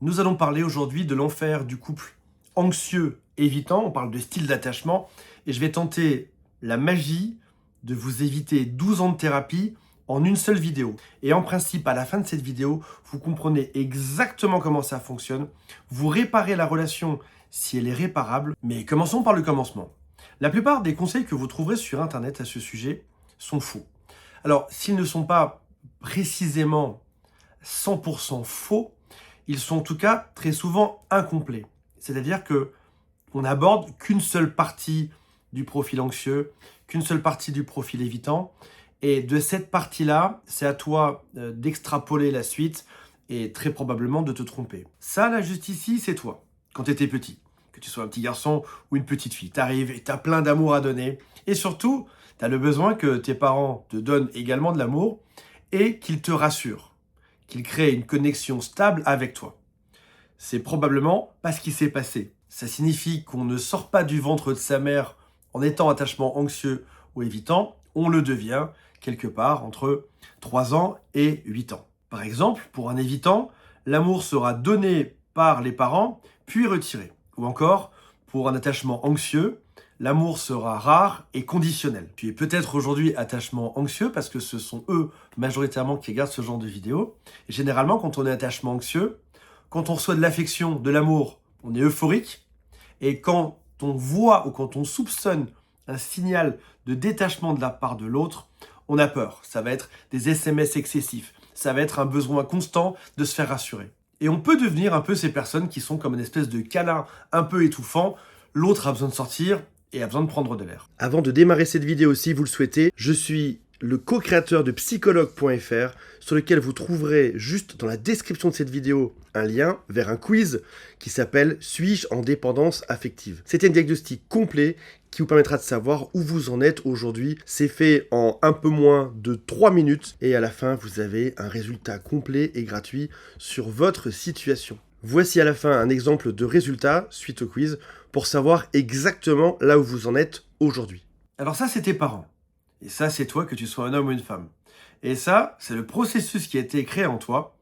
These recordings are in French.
Nous allons parler aujourd'hui de l'enfer du couple anxieux évitant. On parle de style d'attachement et je vais tenter la magie de vous éviter 12 ans de thérapie en une seule vidéo. Et en principe, à la fin de cette vidéo, vous comprenez exactement comment ça fonctionne. Vous réparez la relation si elle est réparable. Mais commençons par le commencement. La plupart des conseils que vous trouverez sur Internet à ce sujet sont faux. Alors, s'ils ne sont pas précisément 100% faux, ils sont en tout cas très souvent incomplets. C'est-à-dire que on n'aborde qu'une seule partie du profil anxieux, qu'une seule partie du profil évitant. Et de cette partie-là, c'est à toi d'extrapoler la suite et très probablement de te tromper. Ça, là, juste ici, c'est toi, quand tu étais petit. Que tu sois un petit garçon ou une petite fille. Tu arrives et tu as plein d'amour à donner. Et surtout, tu as le besoin que tes parents te donnent également de l'amour et qu'ils te rassurent, qu'il crée une connexion stable avec toi. C'est probablement pas ce qui s'est passé. Ça signifie qu'on ne sort pas du ventre de sa mère en étant attachement anxieux ou évitant, on le devient quelque part entre 3 ans et 8 ans. Par exemple, pour un évitant, l'amour sera donné par les parents, puis retiré. Ou encore, pour un attachement anxieux, l'amour sera rare et conditionnel. Tu es peut-être aujourd'hui attachement anxieux parce que ce sont eux majoritairement qui regardent ce genre de vidéos. Et généralement, quand on est attachement anxieux, quand on reçoit de l'affection, de l'amour, on est euphorique. Et quand on voit ou quand on soupçonne un signal de détachement de la part de l'autre, on a peur. Ça va être des SMS excessifs. Ça va être un besoin constant de se faire rassurer. Et on peut devenir un peu ces personnes qui sont comme une espèce de câlin un peu étouffant. L'autre a besoin de sortir et a besoin de prendre de l'air. Avant de démarrer cette vidéo, si vous le souhaitez, je suis le co-créateur de psychologue.fr sur lequel vous trouverez juste dans la description de cette vidéo un lien vers un quiz qui s'appelle « Suis-je en dépendance affective ?» C'est un diagnostic complet qui vous permettra de savoir où vous en êtes aujourd'hui. C'est fait en un peu moins de 3 minutes et à la fin, vous avez un résultat complet et gratuit sur votre situation. Voici à la fin un exemple de résultat suite au quiz pour savoir exactement là où vous en êtes aujourd'hui. Alors ça, c'est tes parents. Et ça, c'est toi, que tu sois un homme ou une femme. Et ça, c'est le processus qui a été créé en toi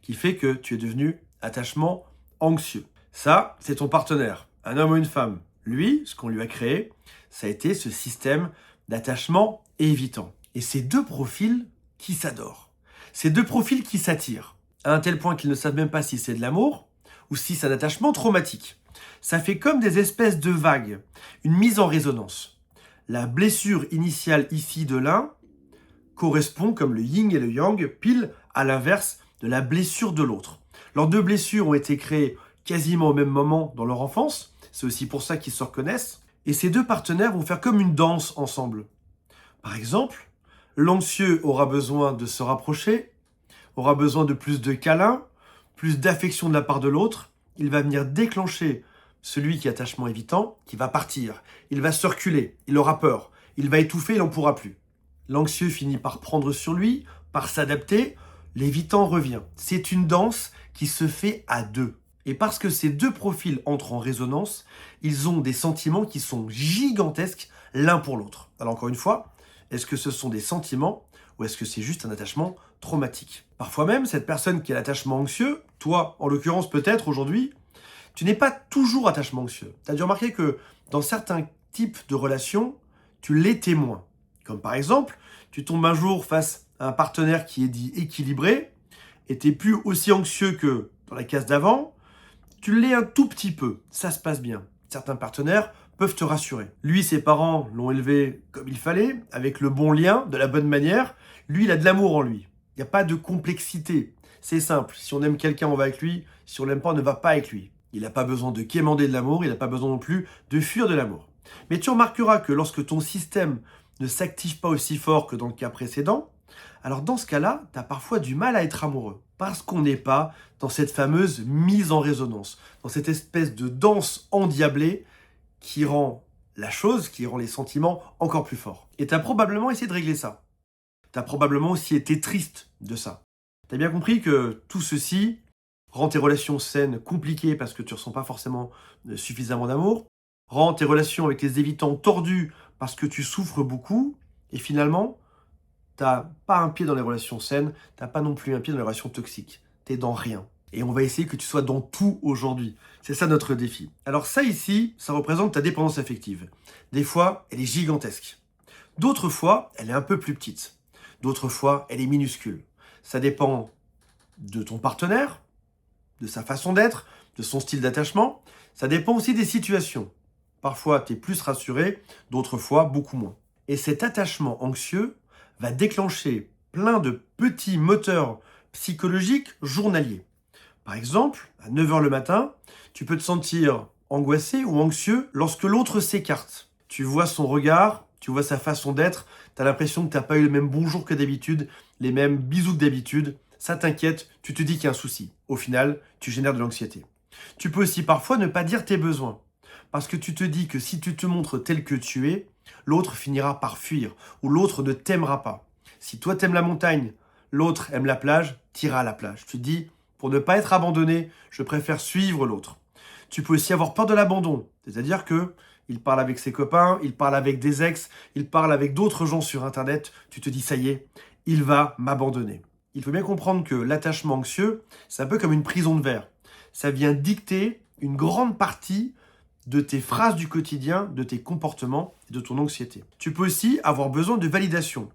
qui fait que tu es devenu attachement anxieux. Ça, c'est ton partenaire, un homme ou une femme. Lui, ce qu'on lui a créé, ça a été ce système d'attachement évitant. Et ces deux profils qui s'adorent. Ces deux profils qui s'attirent. À un tel point qu'ils ne savent même pas si c'est de l'amour ou si c'est un attachement traumatique. Ça fait comme des espèces de vagues, une mise en résonance. La blessure initiale ici de l'un correspond comme le yin et le yang pile à l'inverse de la blessure de l'autre. Leurs deux blessures ont été créées quasiment au même moment dans leur enfance. C'est aussi pour ça qu'ils se reconnaissent. Et ces deux partenaires vont faire comme une danse ensemble. Par exemple, l'anxieux aura besoin de se rapprocher, aura besoin de plus de câlins, plus d'affection de la part de l'autre. Il va venir déclencher celui qui est attachement évitant, qui va partir. Il va se reculer, il aura peur, il va étouffer, il n'en pourra plus. L'anxieux finit par prendre sur lui, par s'adapter, l'évitant revient. C'est une danse qui se fait à deux. Et parce que ces deux profils entrent en résonance, ils ont des sentiments qui sont gigantesques l'un pour l'autre. Alors encore une fois, est-ce que ce sont des sentiments ou est-ce que c'est juste un attachement traumatique? Parfois même, cette personne qui a l'attachement anxieux, toi en l'occurrence peut-être aujourd'hui, tu n'es pas toujours attachement anxieux. Tu as dû remarquer que dans certains types de relations, tu l'es témoin. Comme par exemple, tu tombes un jour face à un partenaire qui est dit équilibré et tu n'es plus aussi anxieux que dans la case d'avant, tu l'es un tout petit peu, ça se passe bien. Certains partenaires peuvent te rassurer. Lui, ses parents l'ont élevé comme il fallait, avec le bon lien, de la bonne manière. Lui, il a de l'amour en lui. Il n'y a pas de complexité. C'est simple, si on aime quelqu'un, on va avec lui. Si on l'aime pas, on ne va pas avec lui. Il n'a pas besoin de quémander de l'amour, il n'a pas besoin non plus de fuir de l'amour. Mais tu remarqueras que lorsque ton système ne s'active pas aussi fort que dans le cas précédent, alors dans ce cas-là, tu as parfois du mal à être amoureux. Parce qu'on n'est pas dans cette fameuse mise en résonance, dans cette espèce de danse endiablée qui rend la chose, qui rend les sentiments encore plus forts. Et tu as probablement essayé de régler ça. Tu as probablement aussi été triste de ça. Tu as bien compris que tout ceci rend tes relations saines compliquées parce que tu ne ressens pas forcément suffisamment d'amour, rend tes relations avec les évitants tordues parce que tu souffres beaucoup, et finalement, tu n'as pas un pied dans les relations saines, tu n'as pas non plus un pied dans les relations toxiques. Tu es dans rien. Et on va essayer que tu sois dans tout aujourd'hui. C'est ça notre défi. Alors ça ici, ça représente ta dépendance affective. Des fois, elle est gigantesque. D'autres fois, elle est un peu plus petite. D'autres fois, elle est minuscule. Ça dépend de ton partenaire, de sa façon d'être, de son style d'attachement. Ça dépend aussi des situations. Parfois, tu es plus rassuré, d'autres fois, beaucoup moins. Et cet attachement anxieux va déclencher plein de petits moteurs psychologiques journaliers. Par exemple, à 9 h le matin, tu peux te sentir angoissé ou anxieux lorsque l'autre s'écarte. Tu vois son regard, tu vois sa façon d'être, tu as l'impression que tu n'as pas eu le même bonjour que d'habitude, les mêmes bisous que d'habitude, ça t'inquiète, tu te dis qu'il y a un souci. Au final, tu génères de l'anxiété. Tu peux aussi parfois ne pas dire tes besoins, parce que tu te dis que si tu te montres tel que tu es, l'autre finira par fuir, ou l'autre ne t'aimera pas. Si toi t'aimes la montagne, l'autre aime la plage, t'iras à la plage. Tu te dis, pour ne pas être abandonné, je préfère suivre l'autre. Tu peux aussi avoir peur de l'abandon, c'est-à-dire que il parle avec ses copains, il parle avec des ex, il parle avec d'autres gens sur Internet, tu te dis ça y est, il va m'abandonner. Il faut bien comprendre que l'attachement anxieux, c'est un peu comme une prison de verre. Ça vient dicter une grande partie de tes phrases du quotidien, de tes comportements et de ton anxiété. Tu peux aussi avoir besoin de validation.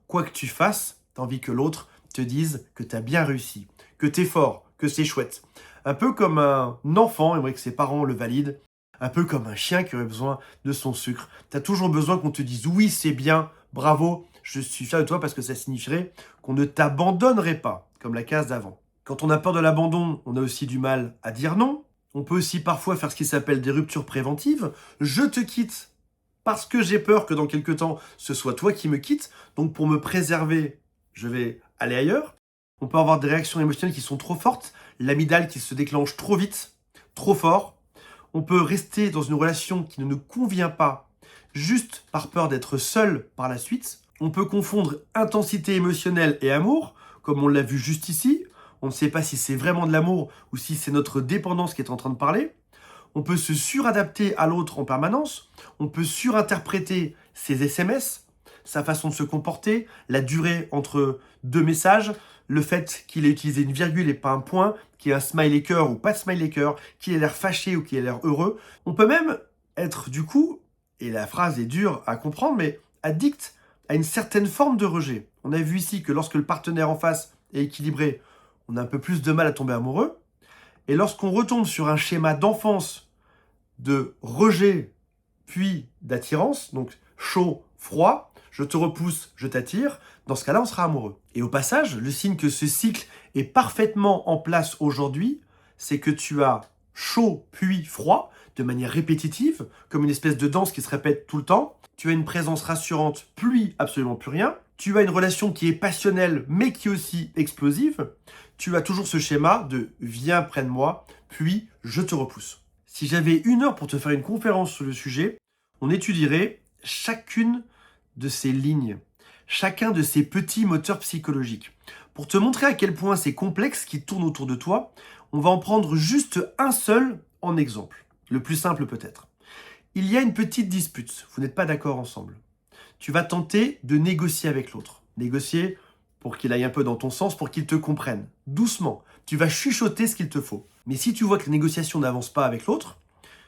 Quoi que tu fasses, tu as envie que l'autre te dise que tu as bien réussi, que tu es fort, que c'est chouette. Un peu comme un enfant aimerait que ses parents le valident, un peu comme un chien qui aurait besoin de son sucre. Tu as toujours besoin qu'on te dise oui, c'est bien, bravo, je suis fier de toi parce que ça signifierait qu'on ne t'abandonnerait pas, comme la case d'avant. Quand on a peur de l'abandon, on a aussi du mal à dire non. On peut aussi parfois faire ce qui s'appelle des ruptures préventives. Je te quitte parce que j'ai peur que dans quelque temps, ce soit toi qui me quittes. Donc pour me préserver, je vais aller ailleurs. On peut avoir des réactions émotionnelles qui sont trop fortes, l'amygdale qui se déclenche trop vite, trop fort. On peut rester dans une relation qui ne nous convient pas, juste par peur d'être seul par la suite. On peut confondre intensité émotionnelle et amour, comme on l'a vu juste ici. On ne sait pas si c'est vraiment de l'amour ou si c'est notre dépendance qui est en train de parler. On peut se suradapter à l'autre en permanence. On peut surinterpréter ses SMS, sa façon de se comporter, la durée entre deux messages, le fait qu'il ait utilisé une virgule et pas un point, qu'il ait un smiley cœur ou pas de smiley cœur, qu'il ait l'air fâché ou qu'il ait l'air heureux. On peut même être du coup, et la phrase est dure à comprendre, mais addict à une certaine forme de rejet. On a vu ici que lorsque le partenaire en face est équilibré, on a un peu plus de mal à tomber amoureux. Et lorsqu'on retombe sur un schéma d'enfance de rejet puis d'attirance, donc chaud, froid, je te repousse, je t'attire, dans ce cas-là, on sera amoureux. Et au passage, le signe que ce cycle est parfaitement en place aujourd'hui, c'est que tu as chaud puis froid, de manière répétitive, comme une espèce de danse qui se répète tout le temps. Tu as une présence rassurante, puis absolument plus rien. Tu as une relation qui est passionnelle, mais qui est aussi explosive. Tu as toujours ce schéma de « viens près de moi, puis je te repousse ». Si j'avais 1 heure pour te faire une conférence sur le sujet, on étudierait chacune de ces lignes, chacun de ces petits moteurs psychologiques. Pour te montrer à quel point c'est complexe qui tourne autour de toi, on va en prendre juste un seul en exemple. Le plus simple peut-être. Il y a une petite dispute, vous n'êtes pas d'accord ensemble. Tu vas tenter de négocier avec l'autre. Négocier pour qu'il aille un peu dans ton sens, pour qu'il te comprenne. Doucement, tu vas chuchoter ce qu'il te faut. Mais si tu vois que la négociation n'avance pas avec l'autre,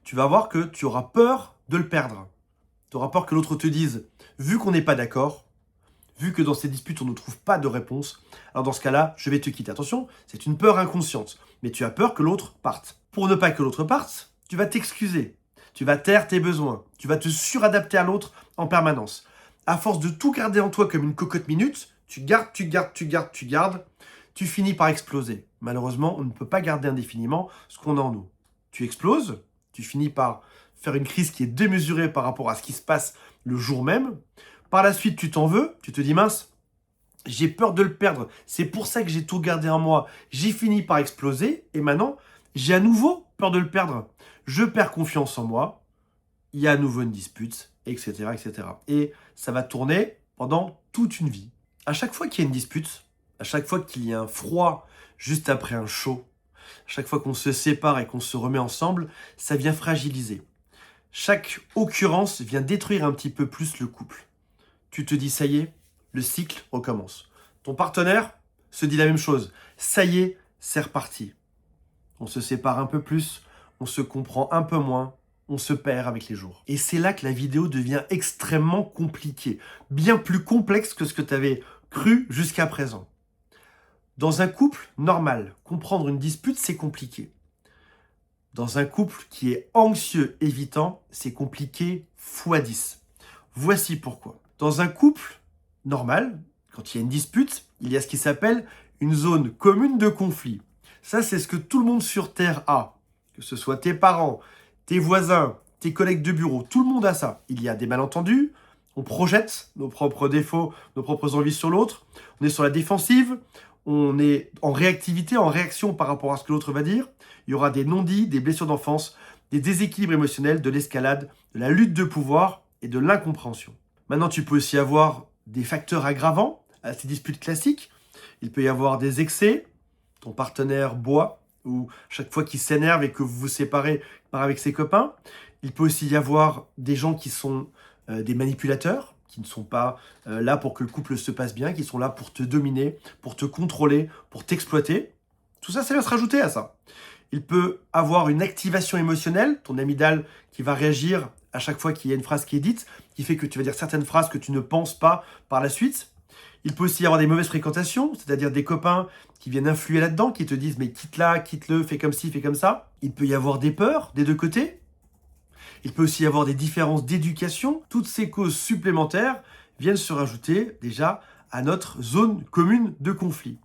tu vas voir que tu auras peur de le perdre. Tu auras peur que l'autre te dise, vu qu'on n'est pas d'accord, vu que dans ces disputes on ne trouve pas de réponse, alors dans ce cas-là, je vais te quitter. Attention, c'est une peur inconsciente, mais tu as peur que l'autre parte. Pour ne pas que l'autre parte, tu vas t'excuser, tu vas taire tes besoins, tu vas te suradapter à l'autre en permanence. À force de tout garder en toi comme une cocotte minute, tu gardes, tu finis par exploser. Malheureusement, on ne peut pas garder indéfiniment ce qu'on a en nous. Tu exploses, tu finis par faire une crise qui est démesurée par rapport à ce qui se passe le jour même. Par la suite, tu t'en veux, tu te dis mince, j'ai peur de le perdre, c'est pour ça que j'ai tout gardé en moi. J'ai fini par exploser et maintenant, j'ai à nouveau peur de le perdre. Je perds confiance en moi, il y a à nouveau une dispute, etc., etc. Et ça va tourner pendant toute une vie. À chaque fois qu'il y a une dispute, à chaque fois qu'il y a un froid juste après un chaud, à chaque fois qu'on se sépare et qu'on se remet ensemble, ça vient fragiliser. Chaque occurrence vient détruire un petit peu plus le couple. Tu te dis, ça y est, le cycle recommence. Ton partenaire se dit la même chose. Ça y est, c'est reparti. on se sépare un peu plus, on se comprend un peu moins, on se perd avec les jours. Et c'est là que la vidéo devient extrêmement compliquée, bien plus complexe que ce que tu avais cru jusqu'à présent. Dans un couple normal, comprendre une dispute, c'est compliqué. Dans un couple qui est anxieux, évitant, c'est compliqué x10. Voici pourquoi. Dans un couple normal, quand il y a une dispute, il y a ce qui s'appelle une zone commune de conflit. Ça, c'est ce que tout le monde sur Terre a. Que ce soit tes parents, tes voisins, tes collègues de bureau, tout le monde a ça. Il y a des malentendus, on projette nos propres défauts, nos propres envies sur l'autre, on est sur la défensive, on est en réactivité, en réaction par rapport à ce que l'autre va dire. Il y aura des non-dits, des blessures d'enfance, des déséquilibres émotionnels, de l'escalade, de la lutte de pouvoir et de l'incompréhension. Maintenant, tu peux aussi avoir des facteurs aggravants à ces disputes classiques. Il peut y avoir des excès, ton partenaire boit, ou chaque fois qu'il s'énerve et que vous vous séparez, il part avec ses copains. Il peut aussi y avoir des gens qui sont des manipulateurs, qui ne sont pas là pour que le couple se passe bien, qui sont là pour te dominer, pour te contrôler, pour t'exploiter. Tout ça, ça va se rajouter à ça. Il peut avoir une activation émotionnelle, ton amygdale qui va réagir à chaque fois qu'il y a une phrase qui est dite, qui fait que tu vas dire certaines phrases que tu ne penses pas par la suite. Il peut aussi y avoir des mauvaises fréquentations, c'est-à-dire des copains qui viennent influer là-dedans, qui te disent « mais quitte-la, quitte-le, fais comme ci, fais comme ça ». Il peut y avoir des peurs des deux côtés. Il peut aussi y avoir des différences d'éducation. Toutes ces causes supplémentaires viennent se rajouter déjà à notre zone commune de conflit.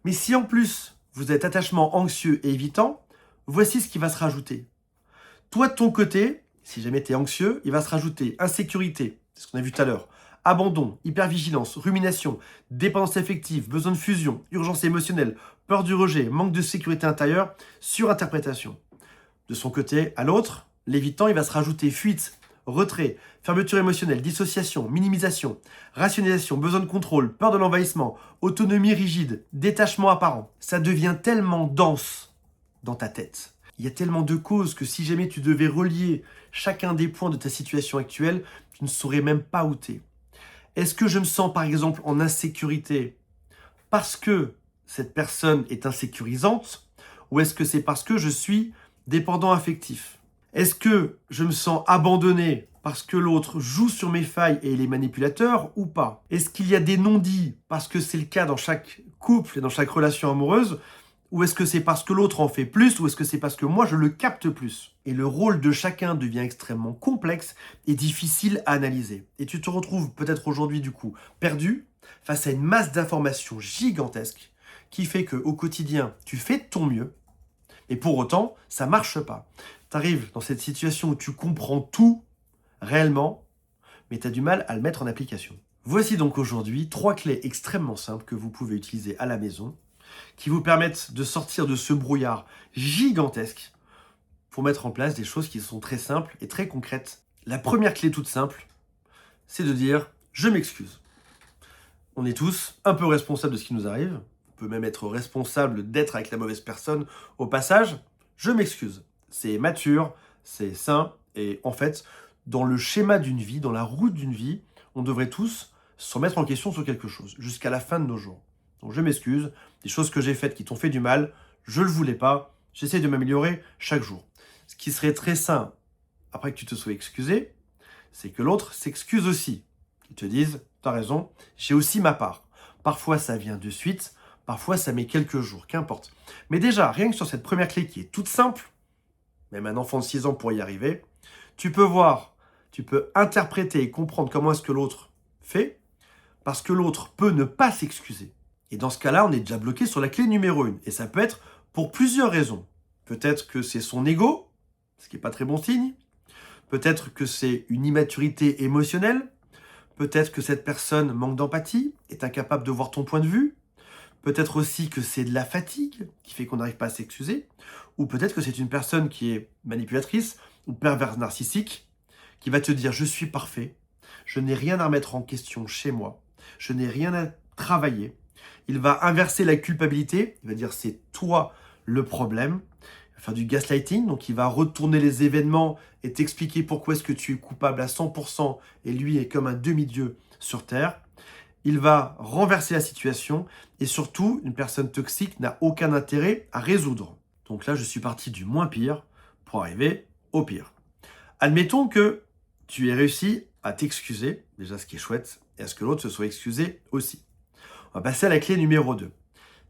Mais si en plus vous êtes attachement anxieux et évitant, voici ce qui va se rajouter. Toi de ton côté, si jamais tu es anxieux, il va se rajouter insécurité, c'est ce qu'on a vu tout à l'heure, abandon, hypervigilance, rumination, dépendance affective, besoin de fusion, urgence émotionnelle, peur du rejet, manque de sécurité intérieure, surinterprétation. De son côté, à l'autre, l'évitant, il va se rajouter fuite, retrait, fermeture émotionnelle, dissociation, minimisation, rationalisation, besoin de contrôle, peur de l'envahissement, autonomie rigide, détachement apparent. Ça devient tellement dense dans ta tête. Il y a tellement de causes que si jamais tu devais relier chacun des points de ta situation actuelle, tu ne saurais même pas où t'es. Est-ce que je me sens par exemple en insécurité parce que cette personne est insécurisante ou est-ce que c'est parce que je suis dépendant affectif? Est-ce que je me sens abandonné parce que l'autre joue sur mes failles et il est manipulateur ou pas? Est-ce qu'il y a des non-dits parce que c'est le cas dans chaque couple et dans chaque relation amoureuse? Ou est-ce que c'est parce que l'autre en fait plus, ou est-ce que c'est parce que moi je le capte plus? Et le rôle de chacun devient extrêmement complexe et difficile à analyser. Et tu te retrouves peut-être aujourd'hui du coup perdu face à une masse d'informations gigantesques qui fait qu'au quotidien tu fais de ton mieux, et pour autant ça marche pas. Tu arrives dans cette situation où tu comprends tout réellement, mais tu as du mal à le mettre en application. Voici donc aujourd'hui 3 clés extrêmement simples que vous pouvez utiliser à la maison qui vous permettent de sortir de ce brouillard gigantesque pour mettre en place des choses qui sont très simples et très concrètes. La première clé toute simple, c'est de dire « je m'excuse ». On est tous un peu responsables de ce qui nous arrive. On peut même être responsable d'être avec la mauvaise personne. Au passage, je m'excuse. C'est mature, c'est sain et en fait, dans le schéma d'une vie, dans la route d'une vie, on devrait tous se remettre en question sur quelque chose jusqu'à la fin de nos jours. Donc je m'excuse, des choses que j'ai faites qui t'ont fait du mal, je le voulais pas, j'essaie de m'améliorer chaque jour. Ce qui serait très sain, après que tu te sois excusé, c'est que l'autre s'excuse aussi. Qu'ils te disent, t'as raison, j'ai aussi ma part. Parfois ça vient de suite, parfois ça met quelques jours, qu'importe. Mais déjà, rien que sur cette première clé qui est toute simple, même un enfant de 6 ans pourrait y arriver, tu peux voir, tu peux interpréter et comprendre comment est-ce que l'autre fait, parce que l'autre peut ne pas s'excuser. Et dans ce cas-là, on est déjà bloqué sur la clé numéro 1. Et ça peut être pour plusieurs raisons. Peut-être que c'est son ego, ce qui n'est pas très bon signe. Peut-être que c'est une immaturité émotionnelle. Peut-être que cette personne manque d'empathie, est incapable de voir ton point de vue. Peut-être aussi que c'est de la fatigue qui fait qu'on n'arrive pas à s'excuser. Ou peut-être que c'est une personne qui est manipulatrice ou perverse narcissique, qui va te dire « je suis parfait, je n'ai rien à remettre en question chez moi, je n'ai rien à travailler ». Il va inverser la culpabilité, il va dire c'est toi le problème, il va faire du gaslighting, donc il va retourner les événements et t'expliquer pourquoi est-ce que tu es coupable à 100% et lui est comme un demi-dieu sur Terre. Il va renverser la situation et surtout, une personne toxique n'a aucun intérêt à résoudre. Donc là, je suis parti du moins pire pour arriver au pire. Admettons que tu aies réussi à t'excuser, déjà ce qui est chouette, et à ce que l'autre se soit excusé aussi. On va passer à la clé numéro 2.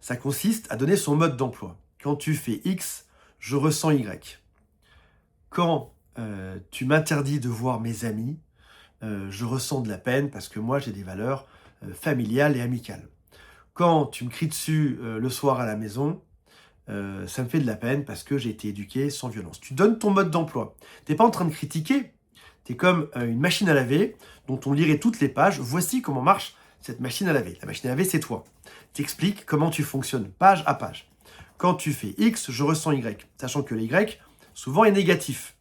Ça consiste à donner son mode d'emploi. Quand tu fais X, je ressens Y. Quand tu m'interdis de voir mes amis, je ressens de la peine parce que moi j'ai des valeurs familiales et amicales. Quand tu me cries dessus le soir à la maison, ça me fait de la peine parce que j'ai été éduqué sans violence. Tu donnes ton mode d'emploi. Tu n'es pas en train de critiquer. Tu es comme une machine à laver dont on lirait toutes les pages. Voici comment marche cette machine à laver. La machine à laver, c'est toi. Tu expliques comment tu fonctionnes page à page. Quand tu fais X, je ressens Y. Sachant que l'Y, souvent, est négatif.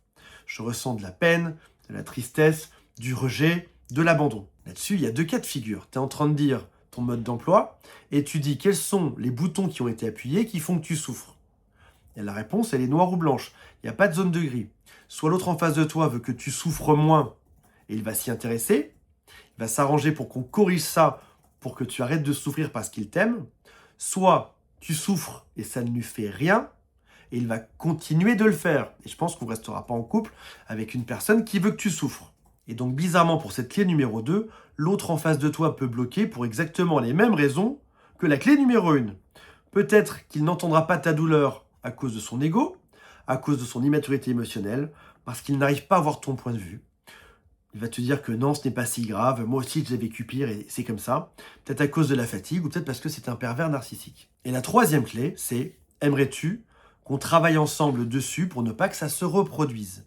Je ressens de la peine, de la tristesse, du rejet, de l'abandon. Là-dessus, il y a 2 cas de figure. Tu es en train de dire ton mode d'emploi et tu dis quels sont les boutons qui ont été appuyés qui font que tu souffres. Et la réponse, elle est noire ou blanche. Il n'y a pas de zone de gris. Soit l'autre en face de toi veut que tu souffres moins et il va s'y intéresser. Il va s'arranger pour qu'on corrige ça, pour que tu arrêtes de souffrir parce qu'il t'aime. Soit tu souffres et ça ne lui fait rien et il va continuer de le faire. Et je pense qu'on ne restera pas en couple avec une personne qui veut que tu souffres. Et donc bizarrement pour cette clé numéro 2, l'autre en face de toi peut bloquer pour exactement les mêmes raisons que la clé numéro 1. Peut-être qu'il n'entendra pas ta douleur à cause de son ego, à cause de son immaturité émotionnelle, parce qu'il n'arrive pas à voir ton point de vue. Il va te dire que non, ce n'est pas si grave, moi aussi je l'ai vécu pire et c'est comme ça. Peut-être à cause de la fatigue ou peut-être parce que c'est un pervers narcissique. Et la 3e clé, c'est aimerais-tu qu'on travaille ensemble dessus pour ne pas que ça se reproduise.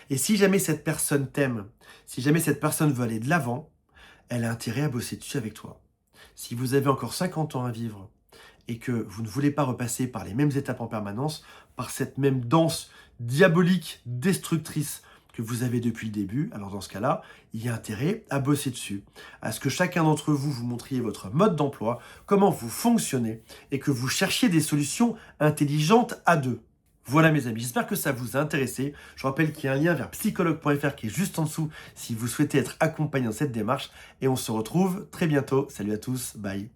Et si jamais cette personne t'aime, si jamais cette personne veut aller de l'avant, elle a intérêt à bosser dessus avec toi. Si vous avez encore 50 ans à vivre et que vous ne voulez pas repasser par les mêmes étapes en permanence, par cette même danse diabolique, destructrice que vous avez depuis le début, alors dans ce cas-là, il y a intérêt à bosser dessus, à ce que chacun d'entre vous vous montriez votre mode d'emploi, comment vous fonctionnez et que vous cherchiez des solutions intelligentes à deux. Voilà mes amis, j'espère que ça vous a intéressé. Je rappelle qu'il y a un lien vers psychologue.fr qui est juste en dessous si vous souhaitez être accompagné dans cette démarche. Et on se retrouve très bientôt. Salut à tous, bye.